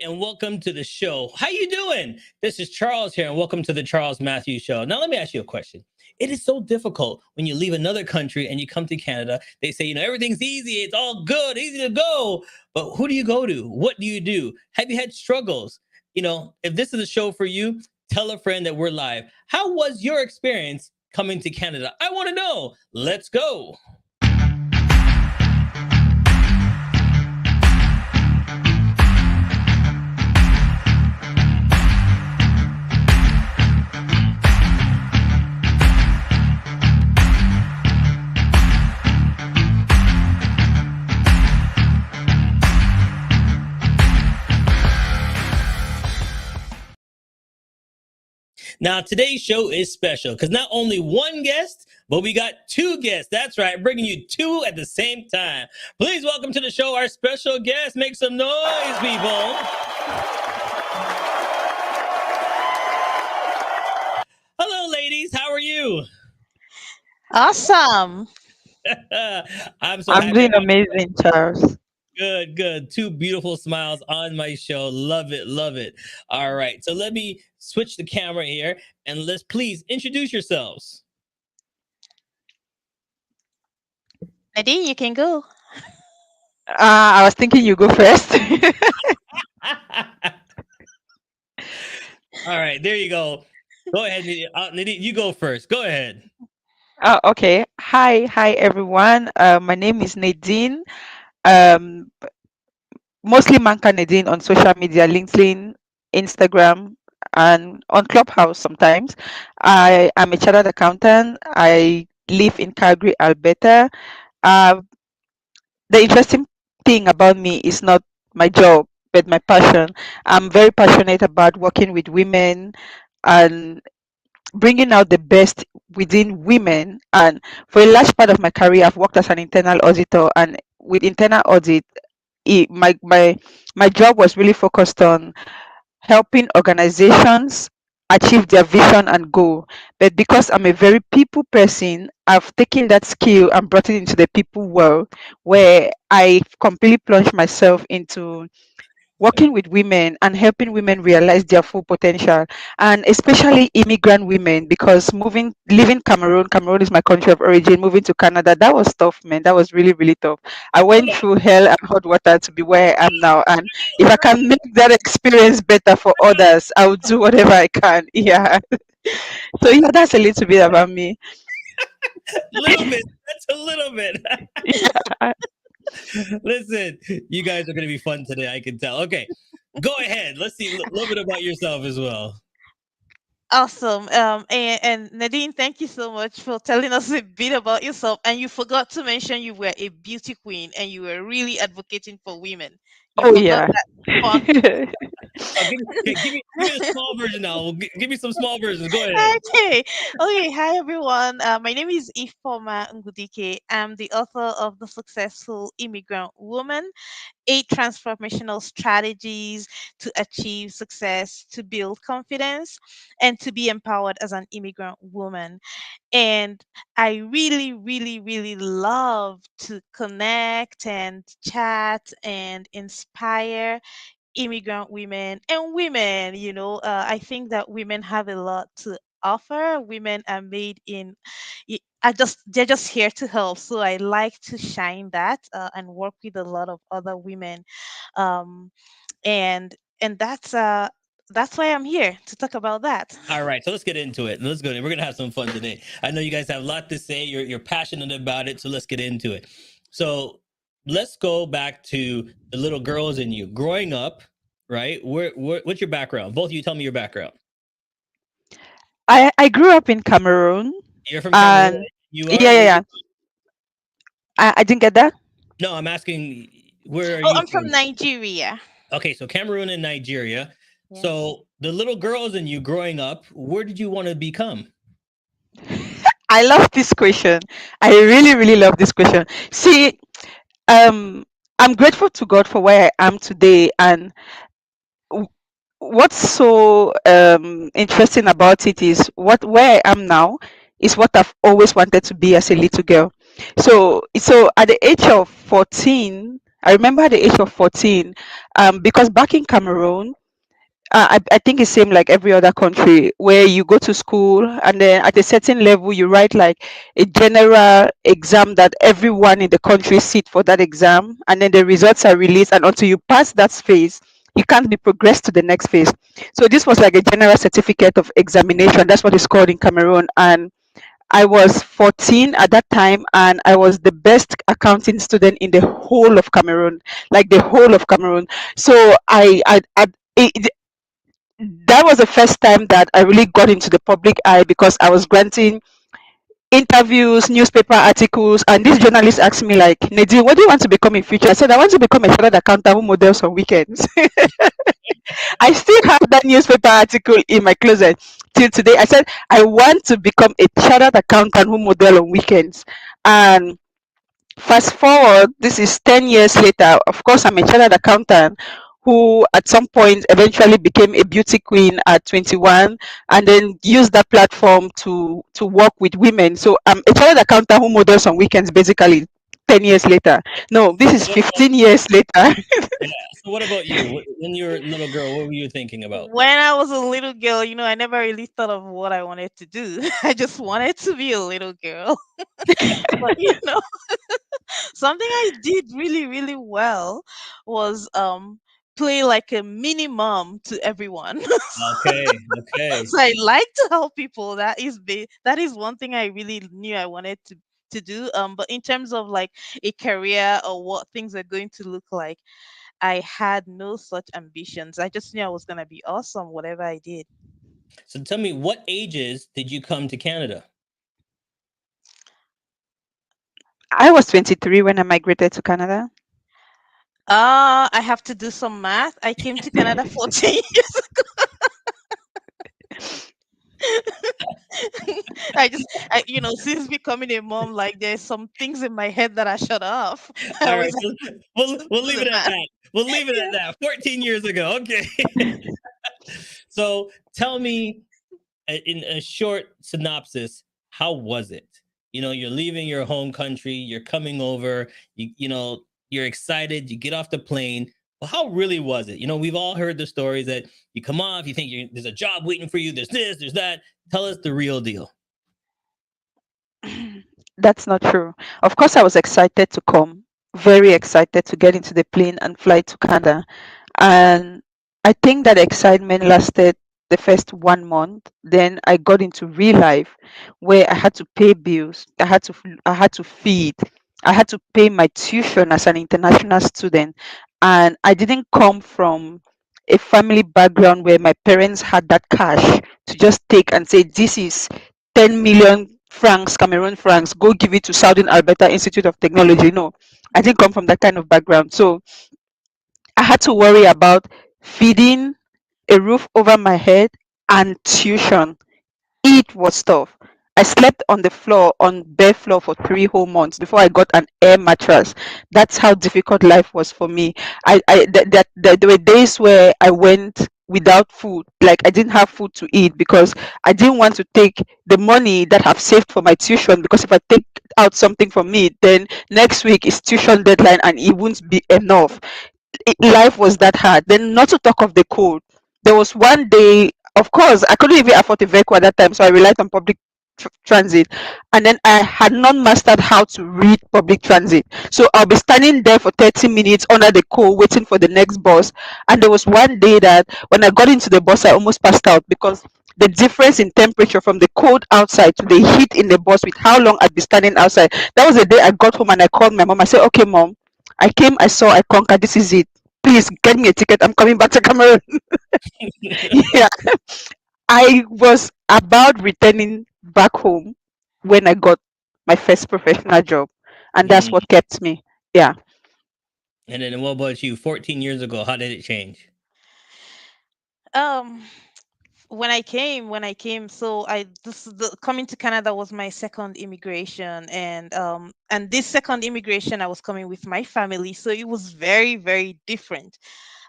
and welcome to the show. How you doing? This is Charles here, and welcome to the Charles Matthews Show. Now, let me ask you a question. It is so difficult when you leave another country and you come to Canada. They say, everything's easy, it's all good, easy to go. But who do you go to? What do you do? Have you had struggles? If this is a show for you, tell a friend that we're live. How was your experience coming to Canada? I want to know. Let's go. Now, today's show is special because not only one guest, but we got two guests. That's right, bringing you two at the same time. Please welcome to the show our special guest. Make some noise, people. Hello, ladies. How are you? Awesome. I'm so I'm happy. doing amazing, Charles. Good. Two beautiful smiles on my show. Love it. All right. So let me switch the camera here and let's please introduce yourselves. Nadine, you can go. I was thinking you go first. All right. There you go. Go ahead, Nadine. You go first. Go ahead. Okay. Hi, everyone. My name is Nadine. Um, Mostly Manka Nadine on social media, LinkedIn, Instagram, and on Clubhouse sometimes. I am a chartered accountant. I live in Calgary, Alberta. Uh, the interesting thing about me is not my job, but my passion. I'm very passionate about working with women and bringing out the best within women. And for a large part of my career, I've worked as an internal auditor. And with internal audit, my job was really focused on helping organizations achieve their vision and goal. But because I'm a very people person, I've taken that skill and brought it into the people world, where I completely plunged myself into working with women and helping women realize their full potential, and especially immigrant women, because living Cameroon is my country of origin. Moving to Canada, that was tough, man. That was really, really tough. I went through hell and hot water to be where I am now, and if I can make that experience better for others, I will do whatever I can. Yeah. So yeah, that's a little bit about me. Little bit. That's a little bit. Yeah. Listen, you guys are going to be fun today. I can tell. Okay, go ahead. Let's see a little bit about yourself as well. Awesome. And Nadine, thank you so much for telling us a bit about yourself. And you forgot to mention you were a beauty queen and you were really advocating for women. You Oh forgot yeah. that fun. Oh, give me the small version now. Give me some small versions. Go ahead. Okay. Hi everyone. My name is Ifoma Ngudike. I'm the author of The Successful Immigrant Woman: 8 Transformational Strategies to Achieve Success, to Build Confidence, and to be empowered as an immigrant woman. And I really, really, really love to connect and chat and inspire immigrant women and women. I think that women have a lot to offer. Women are made in they're just here to help, so I like to shine that and work with a lot of other women, um, and that's why I'm here to talk about that. All right, so let's get into it. Let's go. We're gonna have some fun today. I know you guys have a lot to say. You're passionate about it, so let's get into it. So let's go back to the little girls in you growing up. Right? What's your background? Both of you, tell me your background. I grew up in Cameroon. You're from Cameroon. And You are. yeah. I didn't get that. No, I'm asking. Where are Oh, you I'm from from? Nigeria. Okay, so Cameroon and Nigeria. Yes. So the little girls in you growing up, where did you want to become? I love this question. I really, really love this question. See, I'm grateful to God for where I am today, and w- what's so interesting about it is where I am now is what I've always wanted to be as a little girl. So at the age of 14, I remember at the age of 14, because back in Cameroon, I think it's same like every other country where you go to school and then at a certain level you write like a general exam that everyone in the country sit for that exam, and then the results are released, and until you pass that phase you can't be progressed to the next phase. So this was like a general certificate of examination, that's what it's called in Cameroon. And I was 14 at that time, and I was the best accounting student in the whole of Cameroon, like the whole of Cameroon. So that was the first time that I really got into the public eye because I was granting interviews, newspaper articles, and this journalist asked me like, Nadine, what do you want to become in future? I said, I want to become a chartered accountant who models on weekends. I still have that newspaper article in my closet till today. I said, I want to become a chartered accountant who model on weekends. And fast forward, this is 10 years later. Of course, I'm a chartered accountant who at some point eventually became a beauty queen at 21, and then used that platform to work with women. So I'm a chartered accountant who models on weekends basically 10 years later. No, this is What about 15 years later. yeah? So what about you? When you were a little girl, what were you thinking about? When I was a little girl, I never really thought of what I wanted to do. I just wanted to be a little girl. But something I did really, really well was play like a mini mom to everyone. Okay, okay. So I like to help people. That is one thing I really knew I wanted to do. But in terms of like a career or what things are going to look like, I had no such ambitions. I just knew I was gonna be awesome, whatever I did. So tell me, what ages did you come to Canada? I was 23 when I migrated to Canada. I have to do some math. I came to Canada 14 years. Since becoming a mom, like there's some things in my head that I shut off. I All always right, have so we'll to do leave the it at math. that. We'll leave it at Yeah. that. 14 years ago. Okay. So tell me, in a short synopsis, how was it? You're leaving your home country, you're coming over, you're excited, you get off the plane. Well, how really was it? We've all heard the stories that you come off, you think there's a job waiting for you, there's this, there's that. Tell us the real deal. That's not true. Of course, I was excited to come, very excited to get into the plane and fly to Canada. And I think that excitement lasted the first 1 month. Then I got into real life where I had to pay bills, I had to feed, I had to pay my tuition as an international student. And I didn't come from a family background where my parents had that cash to just take and say, this is 10 million francs, Cameroon francs, go give it to Southern Alberta Institute of Technology. No, I didn't come from that kind of background. So I had to worry about feeding, a roof over my head, and tuition. It was tough. I slept on the floor, on bare floor for 3 whole months before I got an air mattress. That's how difficult life was for me. There were days where I went without food, like I didn't have food to eat because I didn't want to take the money that I've saved for my tuition, because if I take out something from me, then next week is tuition deadline and it won't be enough. Life was that hard. Then, not to talk of the cold. There was one day, of course, I couldn't even afford a vehicle at that time, so I relied on public transit. And then I had not mastered how to read public transit. So I'll be standing there for 30 minutes under the cold, waiting for the next bus. And there was one day that when I got into the bus, I almost passed out because the difference in temperature from the cold outside to the heat in the bus with how long I'd be standing outside. That was the day I got home and I called my mom. I said, okay, mom, I came, I saw, I conquered. This is it. Please get me a ticket. I'm coming back to Cameroon. Yeah. I was about returning back home when I got my first professional job. And that's what Mm. kept me. Yeah. And then what about you? 14 years ago, how did it change? Um, when I came, so I this the coming to Canada was my second immigration, and this second immigration I was coming with my family, so it was very, very different.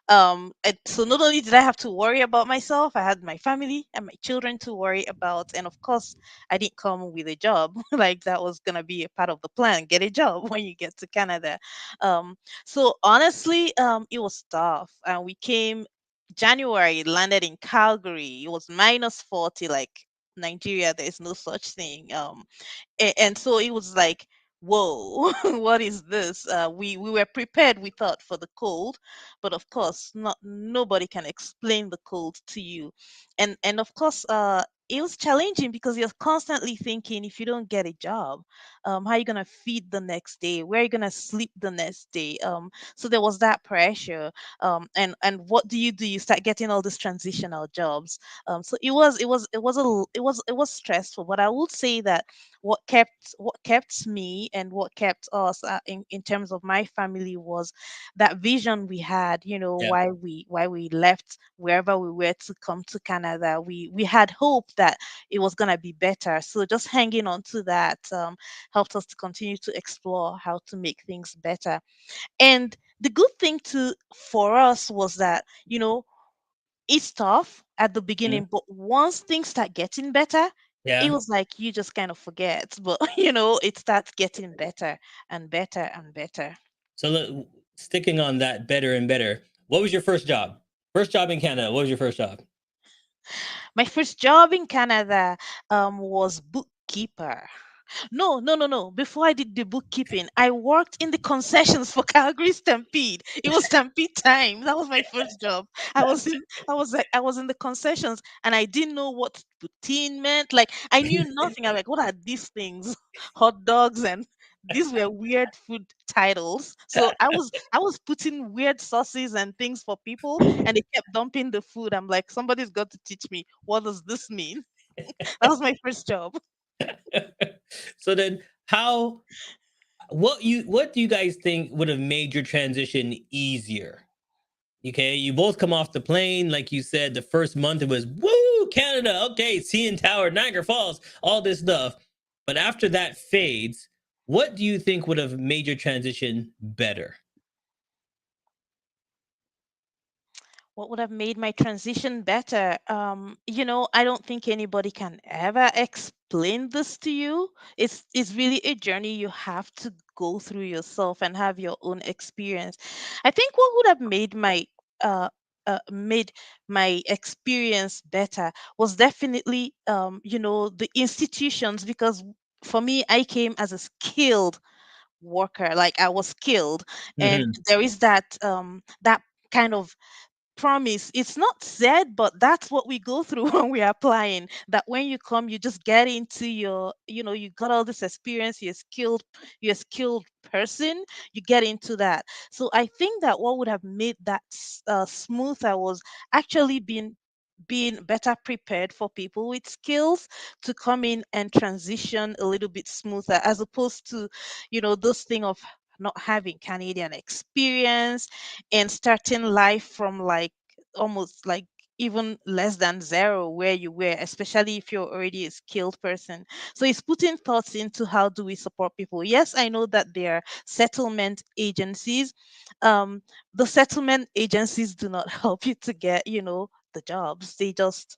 And so not only did I have to worry about myself, I had my family and my children to worry about, and of course I didn't come with a job. Like that was gonna be a part of the plan, get a job when you get to Canada. So honestly, it was tough, and we came January, landed in Calgary. It was -40, like Nigeria, there is no such thing. And so it was like, whoa, what is this? We were prepared, we thought, for the cold, but of course not, nobody can explain the cold to you. And of course, it was challenging because you're constantly thinking, if you don't get a job, how are you gonna feed the next day, where are you gonna sleep the next day? So there was that pressure. And what do? You start getting all these transitional jobs. So it was stressful, but I would say that what kept me and what kept us, in terms of my family, was that vision we had, Yeah. why we left wherever we were to come to Canada. We had hope that it was going to be better, so just hanging on to that, helped us to continue to explore how to make things better. And the good thing to for us was that, it's tough at the Mhm. beginning, but once things start getting better, it Yeah. was like you just kind of forget. But it starts getting better and better and better. So sticking on that better and better. What was your first job? First job in Canada. What was your first job? My first job in Canada was bookkeeper. No, no, no, no. Before I did the bookkeeping, I worked in the concessions for Calgary Stampede. It was Stampede time. That was my first job. I was in the concessions, and I didn't know what poutine meant. Like I knew nothing. I'm like, what are these things? Hot dogs, and these were weird food titles. So I was putting weird sauces and things for people, and they kept dumping the food. I'm like, somebody's got to teach me, what does this mean? That was my first job. So then how what do you guys think would have made your transition easier? Okay, you both come off the plane, like you said, the first month it was woo, Canada, okay, CN Tower, Niagara Falls, all this stuff. But after that fades, what do you think would have made your transition better? What would have made my transition better? I don't think anybody can ever explain this to you. It's really a journey you have to go through yourself and have your own experience. I think what would have uh, made my experience better was definitely, the institutions, because for me, I came as a skilled worker. Like I was skilled, and Mhm. there is that kind of promise. It's not said, but that's what we go through when we're applying. That when you come, you just get into you got all this experience, you're a skilled person, you get into that. So I think that what would have made that smoother was actually being better prepared for people with skills to come in and transition a little bit smoother, as opposed to this thing of not having Canadian experience and starting life from like almost like even less than zero where you were, especially if you're already a skilled person. So it's putting thoughts into how do we support people. Yes, I know that there are settlement agencies. um the settlement agencies do not help you to get the jobs. They just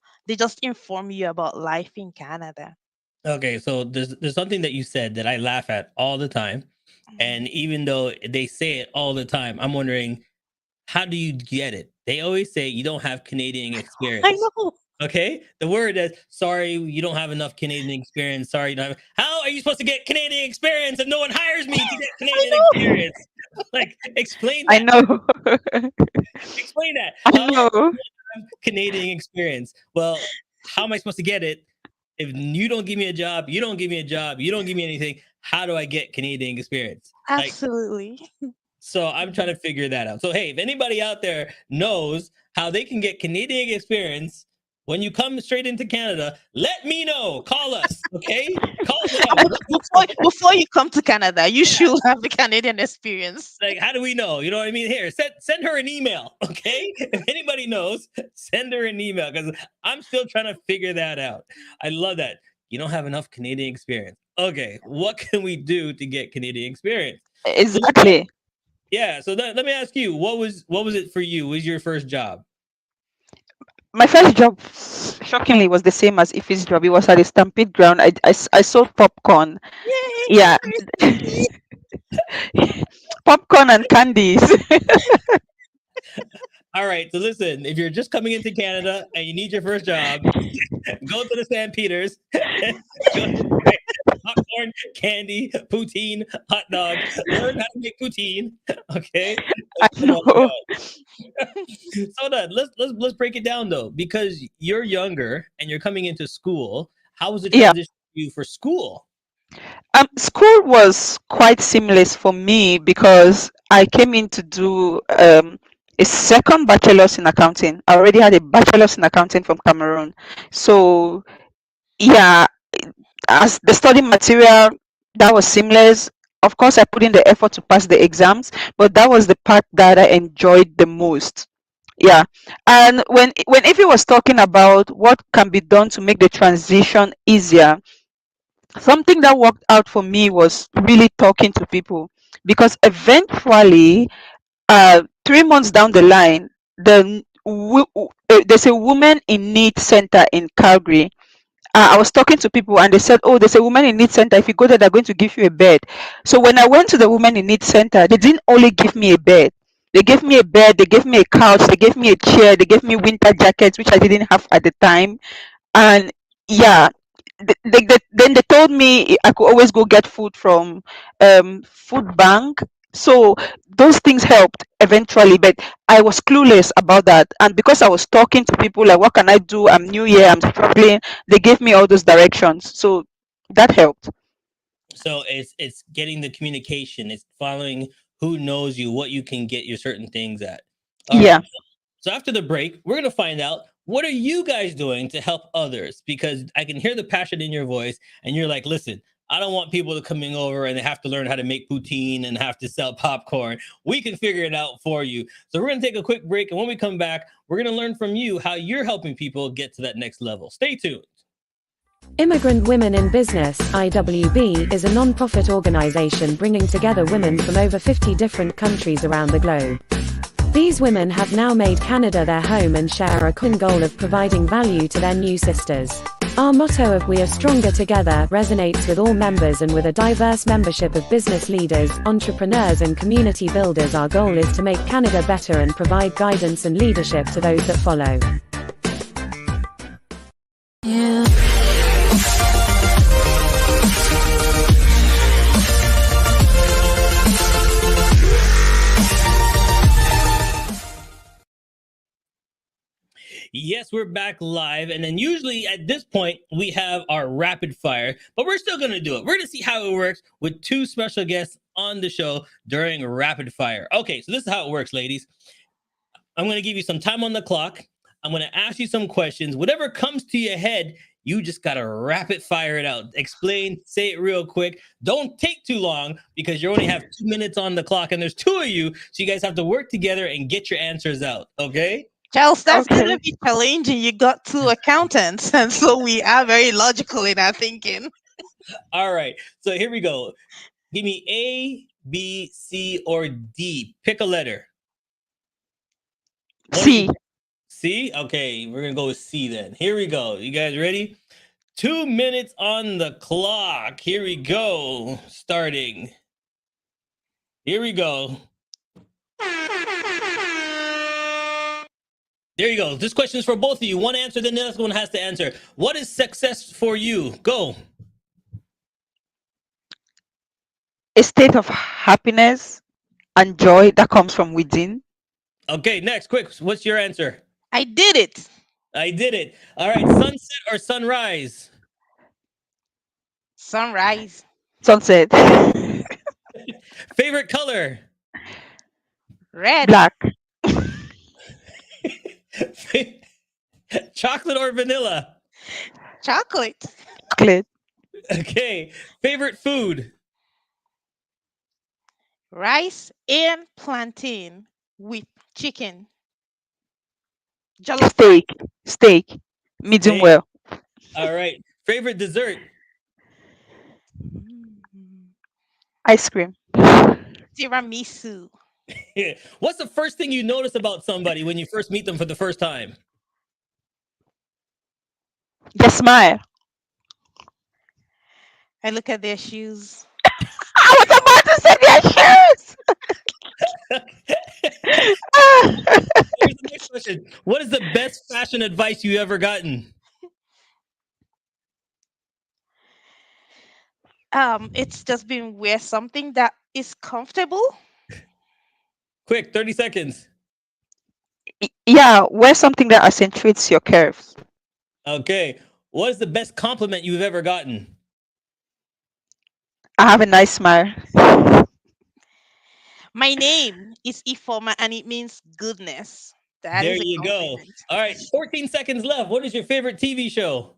inform you about life in Canada. Okay, so there's something that you said that I laugh at all the time. Mhm. And even though they say it all the time, I'm wondering, how do you get it? They always say you don't have Canadian I experience. know. Okay, the word is sorry, you don't have enough Canadian experience. Sorry, you don't have. How are you supposed to get Canadian experience if no one hires me to get I Canadian know. experience? Like, explain I that. know. Explain that. I How know. Canadian experience? Well, how am I supposed to get it if you don't give me a job? You don't give me a job. You don't give me anything. How do I get Canadian experience? Like, Absolutely. so I'm trying to figure that out. So hey, if anybody out there knows how they can get Canadian experience when you come straight into Canada, let me know. Call us, okay? Call them. Before you come to Canada, you should have the Canadian experience. Like, how do we know? You know what I mean? Here, send her an email, okay? If anybody knows, send her an email because I'm still trying to figure that out. I love that. You don't have enough Canadian experience. Okay, what can we do to get Canadian experience? So Exactly. Yeah. So let me ask you, what was it for you? What was your first job? My first job, shockingly, was the same as Ife's job. It was at a stampede ground. I sold popcorn. Yay, Yeah, congratulations. popcorn and candies. All right. So listen, if you're just coming into Canada and you need your first job, go to the St. Peter's. Go buy popcorn, candy, poutine, hot dogs. Learn how to make poutine. Okay, I and put them on the know. gun. So then let's break it down though, because you're younger and you're coming into school. How was the Yeah. transition for you for school? School was quite seamless for me because I came in to do a second bachelor's in accounting. I already had a bachelor's in accounting from Cameroon. So, yeah, as the study material, that was seamless. Of course, I put in the effort to pass the exams, but that was the part that I enjoyed the most. Yeah. And when Ify was talking about what can be done to make the transition easier, something that worked out for me was really talking to people, because eventually 3 months down the line, there's a woman in need center in Calgary. I was talking to people and they said, oh, there's a woman in need center. If you go there, they're going to give you a bed. So when I went to the woman in need center, they didn't only give me a bed. They gave me a bed, they gave me a couch, they gave me a chair, they gave me winter jackets, which I didn't have at the time. And yeah, then they told me I could always go get food from food bank. So those things helped eventually, but I was clueless about that. And because I was talking to people like, what can I do? I'm new here, I'm struggling. They gave me all those directions. So that helped. So it's getting the communication. It's following who knows you, what you can get your certain things at. All Yeah. right. So after the break, we're gonna find out what are you guys doing to help others, because I can hear the passion in your voice, and you're like, listen, I don't want people to coming over and they have to learn how to make poutine and have to sell popcorn. We can figure it out for you. So we're gonna take a quick break, and when we come back, we're gonna learn from you how you're helping people get to that next level. Stay tuned. Immigrant Women in Business (IWB) is a non-profit organization bringing together women from over 50 different countries around the globe. These women have now made Canada their home and share a common goal of providing value to their new sisters. Our motto of "We are stronger together" resonates with all members, and with a diverse membership of business leaders, entrepreneurs and community builders, our goal is to make Canada better and provide guidance and leadership to those that follow. Yes, we're back live. And then usually at this point, we have our rapid fire, but we're still going to do it. We're going to see how it works with two special guests on the show during rapid fire. Okay, so this is how it works, ladies. I'm going to give you some time on the clock. I'm going to ask you some questions. Whatever comes to your head, you just got to rapid fire it out. Explain, say it real quick. Don't take too long, because you only have 2 minutes on the clock and there's two of you. So you guys have to work together and get your answers out. Okay? Charles, that's going Okay. to be challenging. You got two accountants, and so we are very logical in our thinking. All right. So here we go. Give me A, B, C, or D. Pick a letter. One of C. you. C? Okay, we're going to go with C then. Here we go. You guys ready? 2 minutes on the clock. Here we go. Starting. Here we go. There you go. This question is for both of you. One answer, then the other one has to answer. What is success for you? Go. A state of happiness and joy that comes from within. Okay, next, quick. What's your answer? I did it. I did it. All right, sunset or sunrise? Sunrise. Sunset. Favorite color? Red. Black. Chocolate or vanilla? Chocolate. Chocolate. Okay. Favorite food? Rice and plantain with chicken. Jollof rice. Steak. Steak. Medium Steak. well. All right. Favorite dessert? Mm. Ice cream. Tiramisu. What's the first thing you notice about somebody when you first meet them for the first time? The smile. I look at their shoes. I was about to say their shoes. Here's the next question. What is the best fashion advice you ever gotten? It's just been wear something that is comfortable. Quick, 30 seconds. Yeah, wear something that accentuates your curves. Okay. What is the best compliment you've ever gotten? I have a nice smile. My name is Ifoma and it means goodness. That There is a you go. compliment. All right, 14 seconds left. What is your favorite TV show?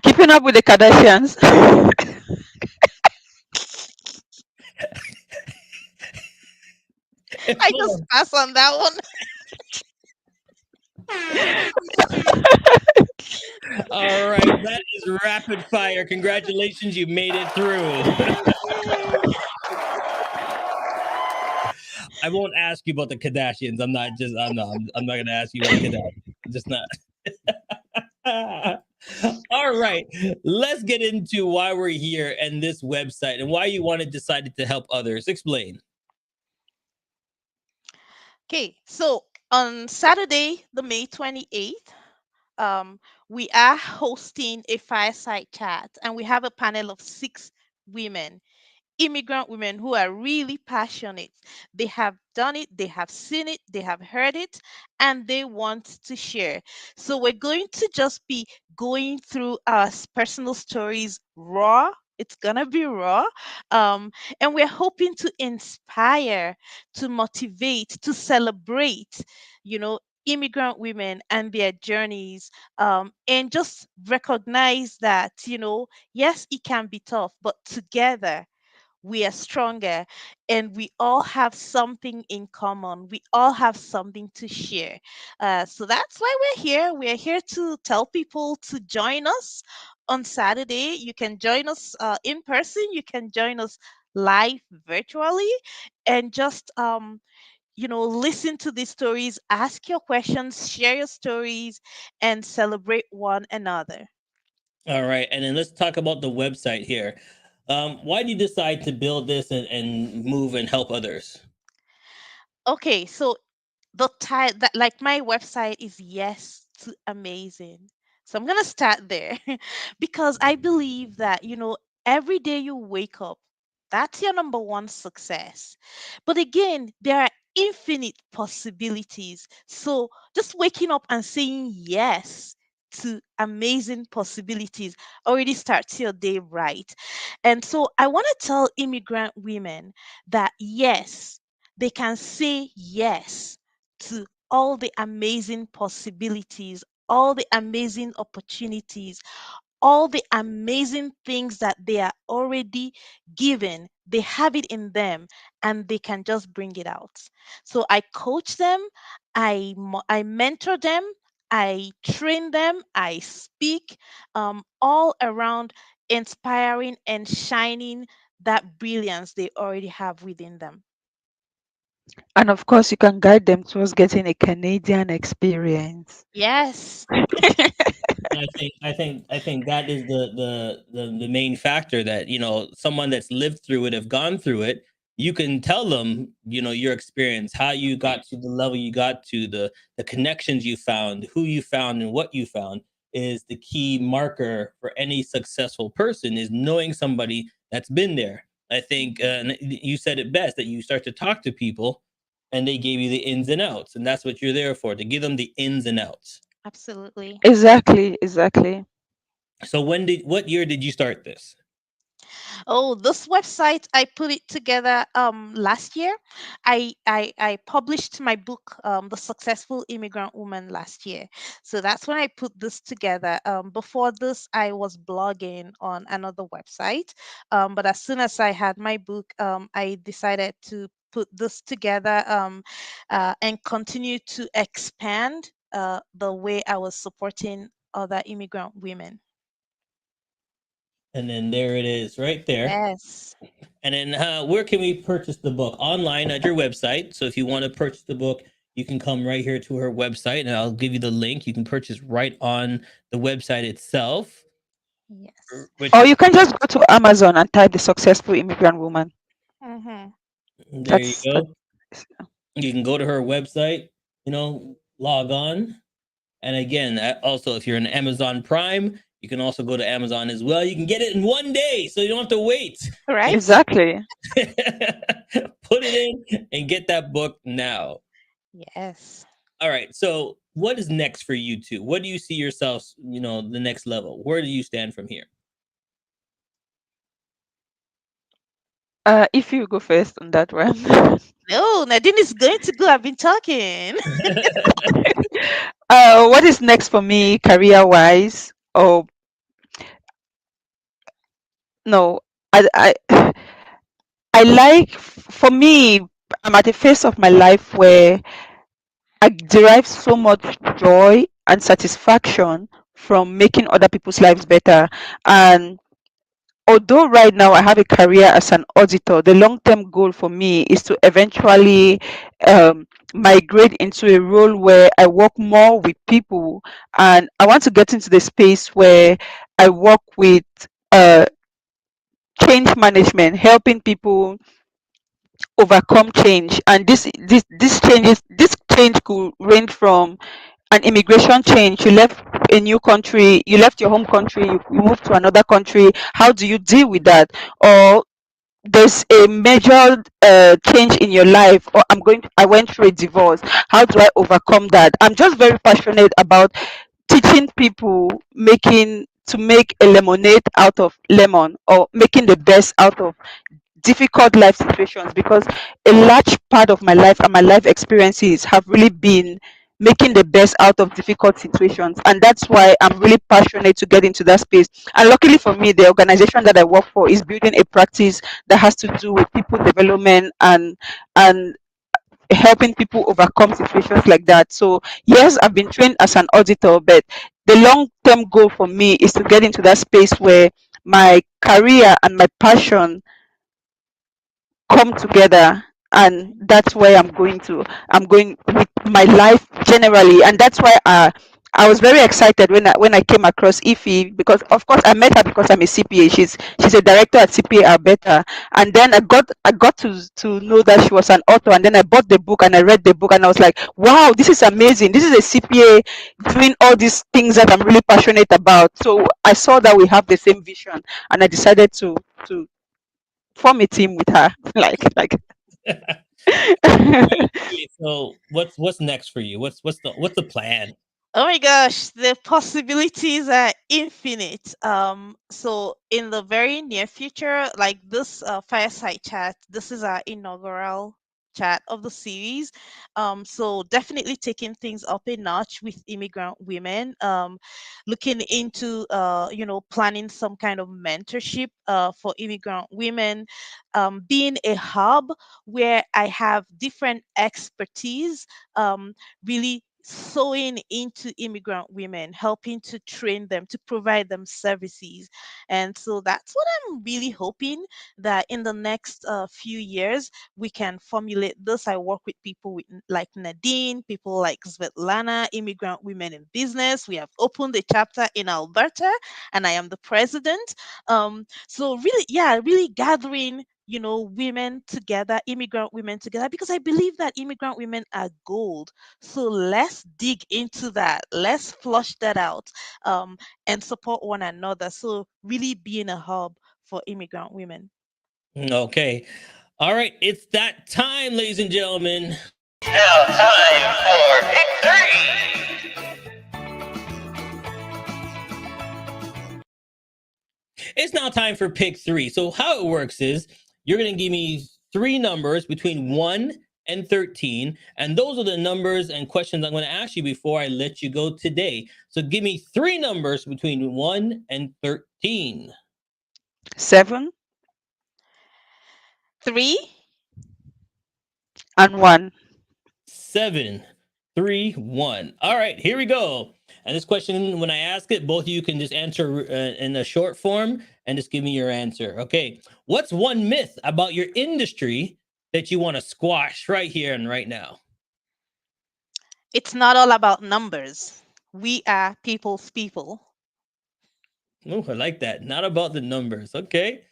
Keeping up with the Kardashians. I just pass on that one. All right, that is rapid fire. Congratulations, you made it through. Yay. I won't ask you about the Kardashians. I'm not gonna ask you about the Kardashians. Just not. All right, let's get into why we're here and this website and why you wanted decided to help others. Explain. Okay, so on Saturday, the May 28th, um, we are hosting a fireside chat and we have a panel of 6 women, immigrant women who are really passionate. They have done it, they have seen it, they have heard it, and they want to share. So we're going to just be going through our personal stories raw. It's gonna be raw. Um, and we're hoping to inspire, to motivate, to celebrate, you know, immigrant women and their journeys, and just recognize that, yes, it can be tough, but together we are stronger and we all have something in common. We all have something to share. So that's why we're here. We're here to tell people to join us on Saturday. You can join us in person, you can join us live virtually, and just listen to these stories, ask your questions, share your stories, and celebrate one another. All right, and then let's talk about the website here. Why did you decide to build this and move and help others? Okay, so the type that, like, my website is yes to amazing. So I'm gonna start there because I believe that every day you wake up, that's your number one success. But again, there are infinite possibilities. So just waking up and saying yes to amazing possibilities already starts your day right. And so I want to tell immigrant women that yes, they can say yes to all the amazing possibilities, all the amazing opportunities, all the amazing things that they are already given. They have it in them and they can just bring it out. So I coach them, I mentor them, I train them, I speak all around, inspiring and shining that brilliance they already have within them. And of course, you can guide them towards getting a Canadian experience. Yes. I think that is the main factor that someone that's lived through it, have gone through it. You can tell them your experience, how you got to the level you got to, the connections you found, who you found, and what you found is the key marker for any successful person is knowing somebody that's been there. I think and you said it best that you start to talk to people and they gave you the ins and outs, and that's what you're there for, to give them the ins and outs. Absolutely. Exactly, exactly. So what year did you start this? Oh, this website, I put it together last year. I published my book, The Successful Immigrant Woman, last year. So that's when I put this together. Before this, I was blogging on another website. But as soon as I had my book, I decided to put this together, and continue to expand the way I was supporting other immigrant women. And then there it is right there. Yes. And then where can we purchase the book? Online at your website. So if you want to purchase the book, you can come right here to her website and I'll give you the link. You can purchase right on the website itself, Yes. which Or is you can just go to Amazon and type the successful immigrant woman. Mm-hmm. there you That's go. You can go to her website, log on. And again, also, if you're an Amazon Prime, you can also go to Amazon as well. You can get it in one day, so you don't have to wait. Right? exactly. Put it in and get that book now. Yes. All right. So, what is next for you two? What do you see yourselves, the next level? Where do you stand from here? If you go first on that one. No, Nadine is going to go. I've been talking. What is next for me career wise? Oh no, I I like for me. I'm at a phase of my life where I derive so much joy and satisfaction from making other people's lives better. And although right now I have a career as an auditor, the long term goal for me is to eventually um, migrate into a role where I work more with people. And I want to get into the space where I work with uh, change management, helping people overcome change. And this change could range from an immigration change. You left a new country, you left your home country, you moved to another country. How do you deal with that? Or there's a major change in your life, or I went through a divorce. How do I overcome that? I'm just very passionate about teaching people making to make a lemonade out of lemon, or making the best out of difficult life situations, because a large part of my life and my life experiences have really been making the best out of difficult situations. And that's why I'm really passionate to get into that space. And luckily for me, the organization that I work for is building a practice that has to do with people development and helping people overcome situations like that. So yes, I've been trained as an auditor, but the long term goal for me is to get into that space where my career and my passion come together, and that's where I'm going with my life generally. And that's why I was very excited when I came across Ify, because of course I met her because I'm a CPA. She's a director at CPA Alberta. And then I got to know that she was an author, and then I bought the book and I read the book, and I was like, wow, this is amazing. This is a CPA doing all these things that I'm really passionate about. So I saw that we have the same vision, and I decided to form a team with her. like Okay, so what's next for you? What's the plan? Oh my gosh, the possibilities are infinite. So in the very near future, like this fireside chat, this is our inaugural chat of the series. So definitely taking things up a notch with immigrant women. Looking into planning some kind of mentorship for immigrant women. Being a hub where I have different expertise. Really sewing into immigrant women, helping to train them, to provide them services. And so that's what I'm really hoping, that in the next few years, we can formulate this. I work with people like Nadine, people like Svetlana, Immigrant Women in Business. We have opened a chapter in Alberta, and I am the president. So really, yeah, really gathering women together, immigrant women together, because I believe that immigrant women are gold. So let's dig into that. Let's flush that out, and support one another. So really being a hub for immigrant women. Okay. All right, it's that time, ladies and gentlemen. Now time for pick three. It's now time for pick three. So how it works is you're gonna give me three numbers between 1 and 13, and those are the numbers and questions I'm gonna ask you before I let you go today. So give me three numbers between 1 and 13. 7 3. and 1. 7, 3-1. All right, here we go. And this question, when I ask it, both of you can just answer in a short form and just give me your answer. Okay. What's one myth about your industry that you want to squash right here and right now? It's not all about numbers. We are people's people. Oh, I like that. Not about the numbers. Okay.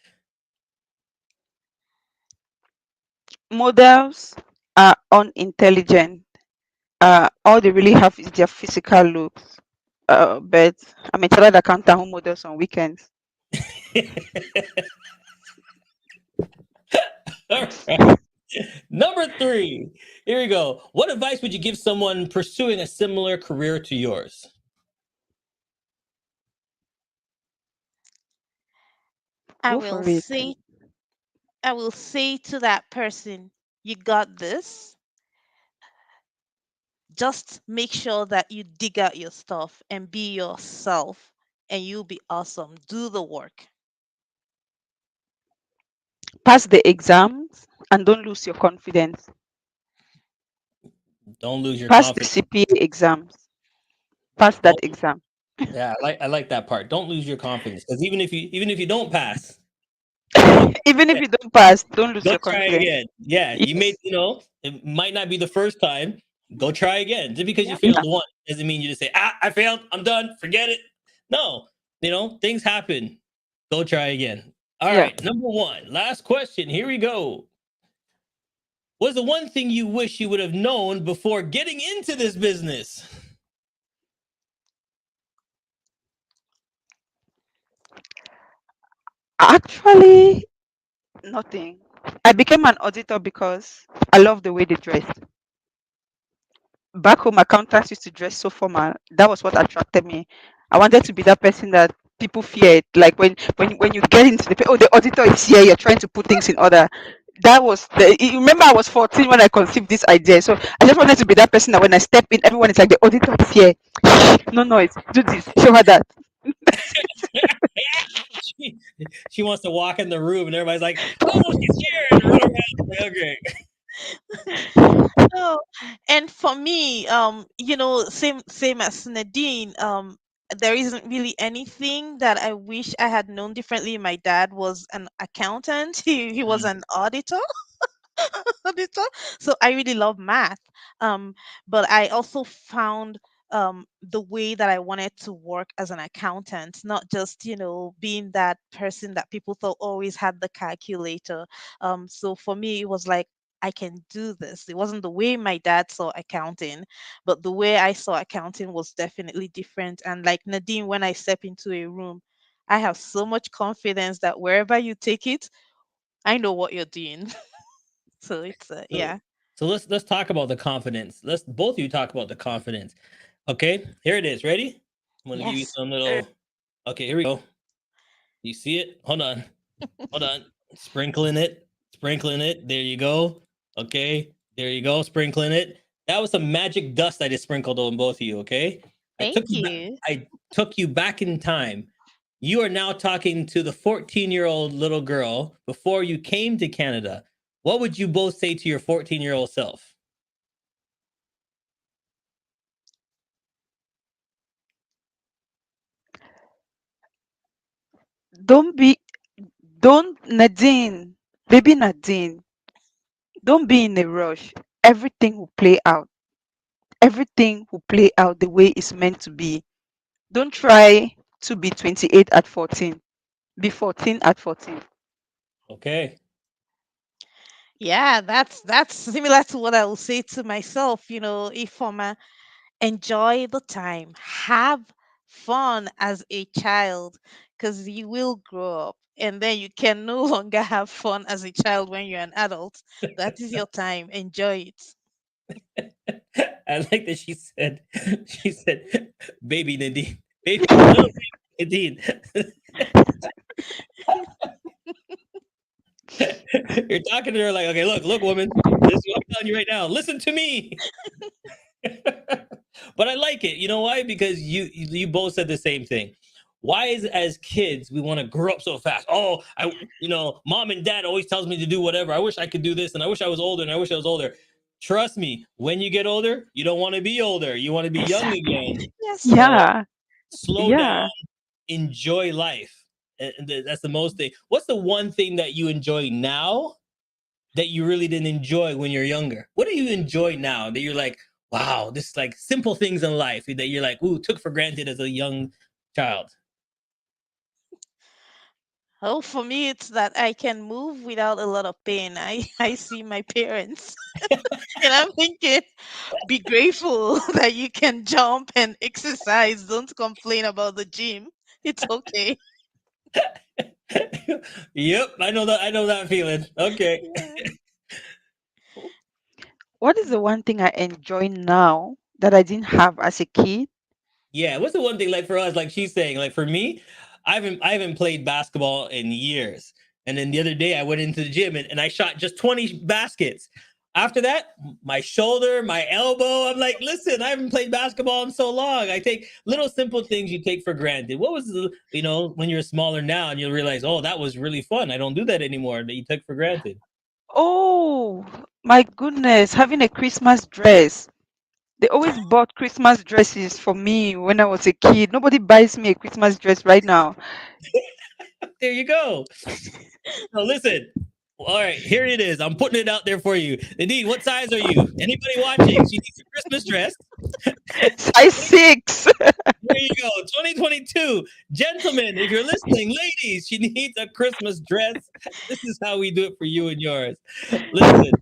Models are unintelligent. All they really have is their physical looks. But I'm a chartered accountant who models on weekends. All right. Number 3. Here we go. What advice would you give someone pursuing a similar career to yours? I Go will for it. say I will say to that person, you got this. Just make sure that you dig out your stuff and be yourself, and you'll be awesome. Do the work. Pass the exams and don't lose your confidence. Don't lose your Pass the confidence. CPA exams. Pass that Don't, exam. yeah, I like that part. Don't lose your confidence, because even if you don't pass, you know, Even if you don't pass, don't lose go your try confidence. again. Yeah, you may, Yes. it might not be the first time. Go try again. Just because you Yeah. failed Yeah. once doesn't mean you just say, I failed, I'm done, forget it. No, things happen. Go try again. All Yeah. right, number 1, last question. Here we go. What's the one thing you wish you would have known before getting into this business? Actually, nothing. I became an auditor because I love the way they dress. Back home, accountants used to dress so formal. That was what attracted me. I wanted to be that person that people feared. Like when you get into the auditor is here. You're trying to put things in order. That was you remember I was 14 when I conceived this idea. So I just wanted to be that person that when I step in, everyone is like the auditor is here. Shh, no noise. Do this. Show her that. she, she wants to walk in the room and everybody's like, oh, she's here, and run around. Like, okay. Oh, and for me, same as Nadine, there isn't really anything that I wish I had known differently. My dad was an accountant. He was Mm, an auditor. Auditor. So I really love math. Um, but I also found the way that I wanted to work as an accountant, not just, being that person that people thought always had the calculator. So for me, it was like, I can do this. It wasn't the way my dad saw accounting, but the way I saw accounting was definitely different. And like Nadine, when I step into a room, I have so much confidence that wherever you take it, I know what you're doing. So it's So, yeah. so let's talk about the confidence. Let's both of you talk about the confidence. Okay, here it is. Ready? I'm gonna give you Yes. some little. Okay, here we go. You see it? Hold on. Hold on. Sprinkling it. Sprinkling it. There you go. Okay. There you go. Sprinkling it. That was some magic dust I just sprinkled on both of you. Okay. Thank you. I took you back in time. You are now talking to the 14-year-old little girl before you came to Canada. What would you both say to your 14-year-old self? Don't be don't Nadine, baby Nadine, don't be in a rush. Everything will play out. Everything will play out the way it's meant to be. Don't try to be 28 at 14. Be 14 at 14. Okay. Yeah, that's similar to what I will say to myself, if enjoy the time, have fun as a child, because you will grow up and then you can no longer have fun as a child when you're an adult. That is your time. Enjoy it. I like that she said, baby Nadine. Baby, little baby Nadine. You're talking to her like, okay, look, woman, this is what I'm telling you right now. Listen to me. But I like it. You know why? Because you both said the same thing. Why is as kids we want to grow up so fast? Oh, mom and dad always tells me to do whatever. I wish I could do this, and I wish I was older, and I wish I was older. trust me, when you get older, you don't want to be older. You want to be young again. Yes. So Yeah. slow Yeah. down, enjoy life. And that's the most thing. What's the one thing that you enjoy now that you really didn't enjoy when you're younger? What do you enjoy now that you're like, wow, this is like simple things in life that you're like, ooh, took for granted as a young child? Oh, for me, it's that I can move without a lot of pain. I see my parents, and I'm thinking, be grateful that you can jump and exercise. Don't complain about the gym. It's okay. Yep, I know that. I know that feeling. Okay. Yeah. What is the one thing I enjoy now that I didn't have as a kid? Yeah, what's the one thing like for us? Like she's saying, like for me, I haven't played basketball in years. And then the other day I went into the gym and I shot just 20 baskets. After that, my shoulder, my elbow, I'm like, listen, I haven't played basketball in so long. I take little simple things you take for granted. What was the, when you're smaller now and you'll realize, oh, that was really fun. I don't do that anymore that you took for granted. Oh my goodness, having a Christmas dress. They always bought Christmas dresses for me when I was a kid. Nobody buys me a Christmas dress right now. There you go. So listen. All right, here it is. I'm putting it out there for you. Nadine, what size are you? Anybody watching? She needs a Christmas dress. Size 6. There you go. 2022. Gentlemen, if you're listening, ladies, she needs a Christmas dress. This is how we do it for you and yours. Listen,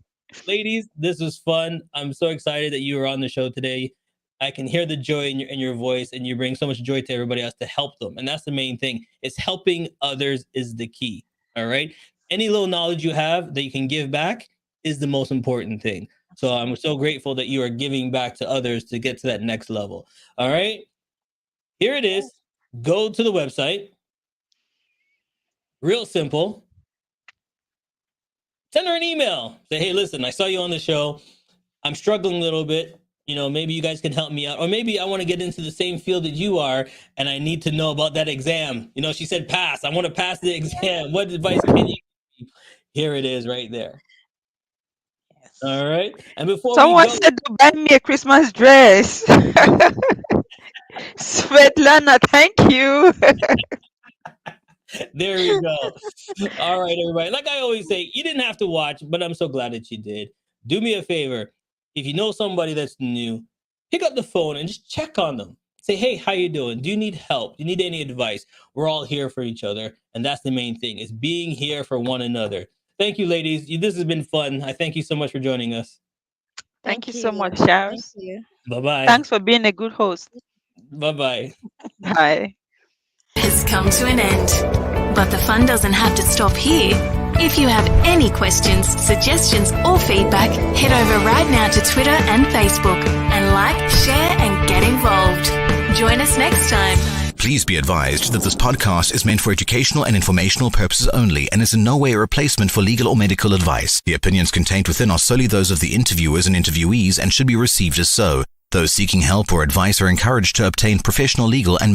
ladies, this was fun. I'm so excited that you were on the show today. I can hear the joy in your voice, and you bring so much joy to everybody else to help them. And that's the main thing. Is helping others is the key. All right. Any little knowledge you have that you can give back is the most important thing. So I'm so grateful that you are giving back to others to get to that next level. All right. Here it is. Go to the website. Real simple. Send her an email. Say, hey, listen, I saw you on the show. I'm struggling a little bit. Maybe you guys can help me out. Or maybe I want to get into the same field that you are, and I need to know about that exam. She said pass. I want to pass the exam. What advice can you give me? Here it is right there. Yes. All right. And before Someone we go, said to buy me a Christmas dress. Svetlana, thank you. there we go. All right, everybody. Like I always say, you didn't have to watch, but I'm so glad that you did. Do me a favor. If you know somebody that's new, pick up the phone and just check on them. Say, hey, how you doing? Do you need help? Do you need any advice? We're all here for each other. And that's the main thing, is being here for one another. Thank you, ladies. This has been fun. I thank you so much for joining us. Thank you Thank so you. much, Thank Charles. you. Bye-bye. Thanks for being a good host. Bye-bye. Bye. Has come to an end. But the fun doesn't have to stop here. If you have any questions, suggestions, or feedback, head over right now to Twitter and Facebook and like, share, and get involved. Join us next time. Please be advised that this podcast is meant for educational and informational purposes only and is in no way a replacement for legal or medical advice. The opinions contained within are solely those of the interviewers and interviewees and should be received as so. Those seeking help or advice are encouraged to obtain professional legal and